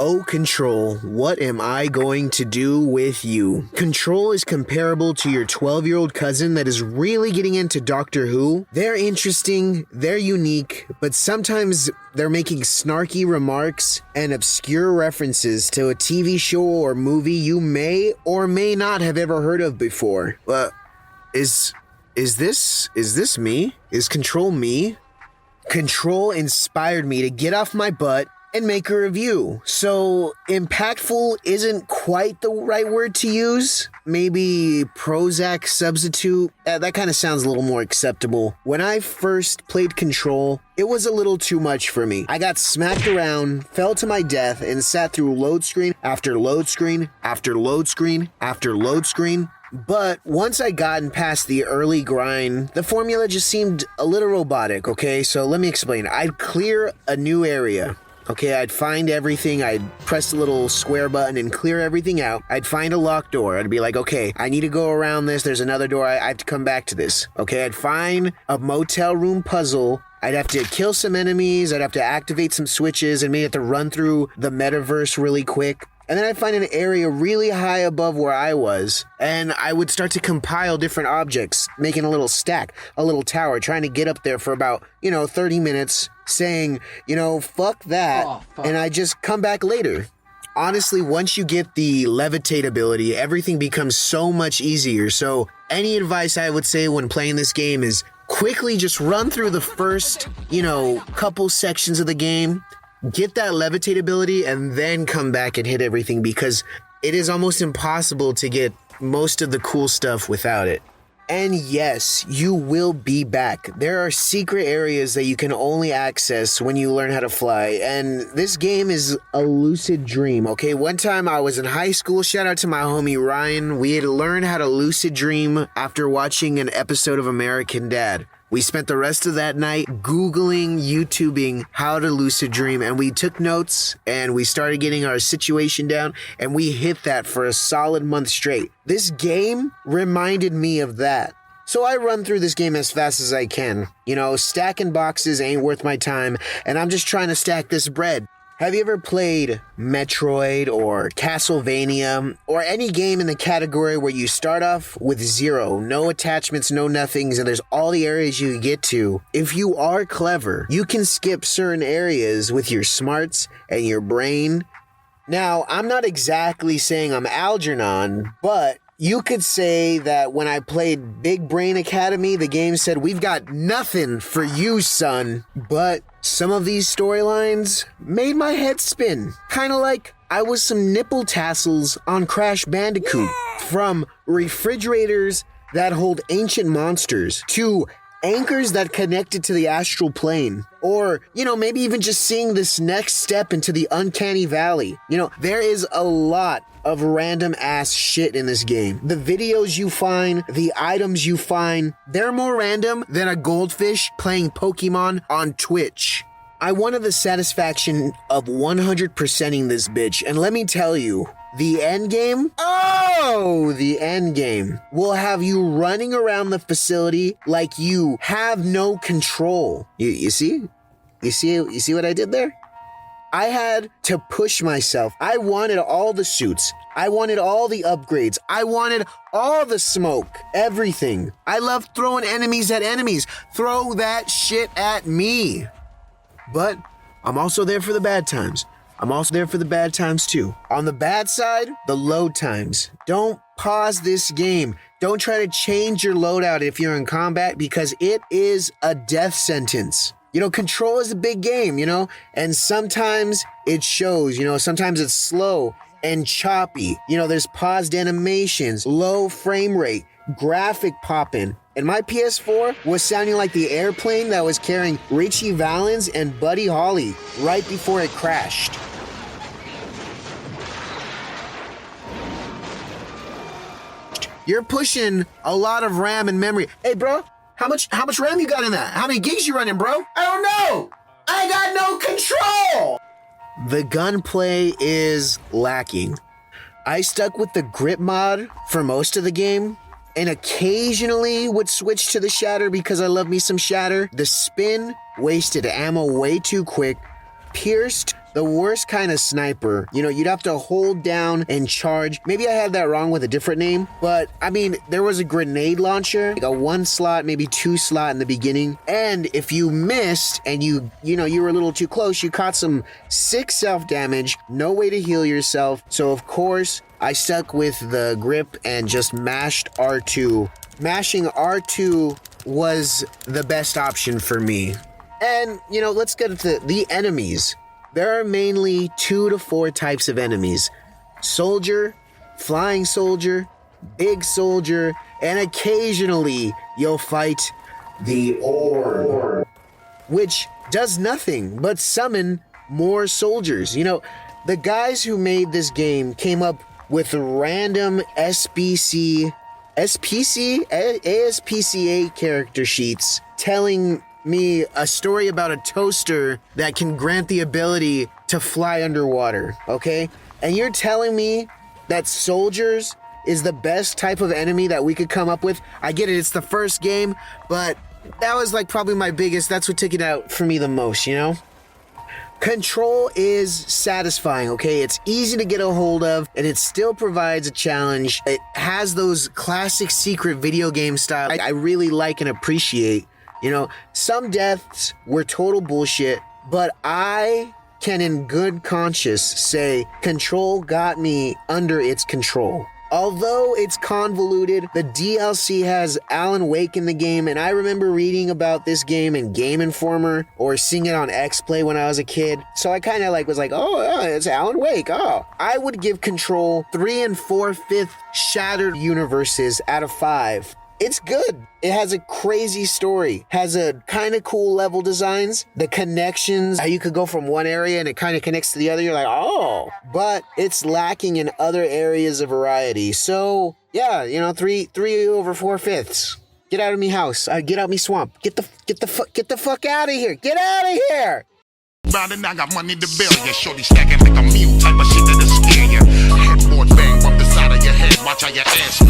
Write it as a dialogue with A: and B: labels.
A: Oh, Control, what am I going to do with you? Control is comparable to your 12-year-old cousin that is really getting into Doctor Who. They're interesting, they're unique, but sometimes they're making snarky remarks and obscure references to a TV show or movie you may or may not have ever heard of before. Is this me? Is Control me? Control inspired me to get off my butt and make a review. So impactful isn't quite the right word to use. Maybe Prozac substitute. That kind of sounds a little more acceptable. When I first played Control, it was a little too much for me. I got smacked around, fell to my death, and sat through load screen after load screen after load screen after load screen. But once I gotten past the early grind, the formula just seemed a little robotic, okay? So let me explain. I'd clear a new area. Okay, I'd find everything, I'd press the little square button and clear everything out. I'd find a locked door. I'd be like, okay, I need to go around this. There's another door. I have to come back to this. Okay, I'd find a motel room puzzle. I'd have to kill some enemies. I'd have to activate some switches and maybe have to run through the metaverse really quick. And then I'd find an area really high above where I was, and I would start to compile different objects, making a little stack, a little tower, trying to get up there for about, 30 minutes, saying, fuck that, and I just come back later. Honestly, once you get the levitate ability, everything becomes so much easier. So any advice I would say when playing this game is quickly just run through the first, couple sections of the game, get that levitate ability, and then come back and hit everything, because it is almost impossible to get most of the cool stuff without it. And yes, you will be back. There are secret areas that you can only access when you learn how to fly, and this game is a lucid dream, okay? One time I was in high school, shout out to my homie Ryan, we had learned how to lucid dream after watching an episode of American Dad. We spent the rest of that night Googling, YouTubing how to lucid dream, and we took notes and we started getting our situation down, and we hit that for a solid month straight. This game reminded me of that. So I run through this game as fast as I can. Stacking boxes ain't worth my time, and I'm just trying to stack this bread. Have you ever played Metroid or Castlevania or any game in the category where you start off with zero, no attachments, no nothings, and there's all the areas you get to? If you are clever, you can skip certain areas with your smarts and your brain. Now, I'm not exactly saying I'm Algernon, but you could say that when I played Big Brain Academy, the game said, we've got nothing for you, son. But some of these storylines made my head spin. Kind of like I was some nipple tassels on Crash Bandicoot. From refrigerators that hold ancient monsters to anchors that connected to the astral plane. Or, maybe even just seeing this next step into the uncanny valley. There is a lot of random ass shit in this game. The videos you find, the items you find, they're more random than a goldfish playing Pokemon on Twitch. I wanted the satisfaction of 100%ing this bitch, and let me tell you, the end game? Oh, the end game will have you running around the facility like you have no control. You see? You see what I did there? I had to push myself. I wanted all the suits. I wanted all the upgrades. I wanted all the smoke. Everything. I love throwing enemies at enemies. Throw that shit at me. But I'm also there for the bad times. I'm also there for the bad times too. On the bad side, the load times. Don't pause this game. Don't try to change your loadout if you're in combat, because it is a death sentence. Control is a big game, and sometimes it shows, sometimes it's slow and choppy. There's paused animations, low frame rate, graphic popping. And my PS4 was sounding like the airplane that was carrying Richie Valens and Buddy Holly right before it crashed. You're pushing a lot of RAM and memory. Hey, bro. How much RAM you got in that? How many gigs you running, bro? I don't know. I got no control. The gunplay is lacking. I stuck with the grip mod for most of the game, and occasionally would switch to the shatter because I love me some shatter. The spin wasted ammo way too quick, pierced the worst kind of sniper. You know, you'd have to hold down and charge. Maybe I had that wrong with a different name, but I mean, there was a grenade launcher, like a 1 slot, maybe 2 slot in the beginning. And if you missed and you were a little too close, you caught some sick self-damage, no way to heal yourself. So of course, I stuck with the grip and just mashed R2. Mashing R2 was the best option for me. And, you know, let's get to the enemies. There are mainly 2 to 4 types of enemies. Soldier, flying soldier, big soldier, and occasionally you'll fight the Orb, which does nothing but summon more soldiers. You know, the guys who made this game came up with random ASPCA character sheets telling me a story about a toaster that can grant the ability to fly underwater, okay? And you're telling me that soldiers is the best type of enemy that we could come up with? I get it, it's the first game, but that was like probably my biggest, that's what took it out for me the most, you know? Control is satisfying, okay? It's easy to get a hold of, and it still provides a challenge. It has those classic secret video game style I really like and appreciate. You know, some deaths were total bullshit, but I can in good conscience say Control got me under its control. Although it's convoluted, the DLC has Alan Wake in the game, and I remember reading about this game in Game Informer or seeing it on X-Play when I was a kid. So I kind of was like, oh, it's Alan Wake. Oh, I would give Control 3 4/5 shattered universes out of 5. It's good. It has a crazy story, has a kind of cool level designs, the connections, how you could go from one area and it kind of connects to the other. You're like, oh, but it's lacking in other areas of variety. So yeah, you know, 3 over 4/5. Get out of me house. Get out me swamp. Get the fuck out of here. Get out of here.
B: Round I got money to bill ya. Shorty stacking like a mule type of shit that'll scare ya. Headboard bang from the side of your head. Watch how your ass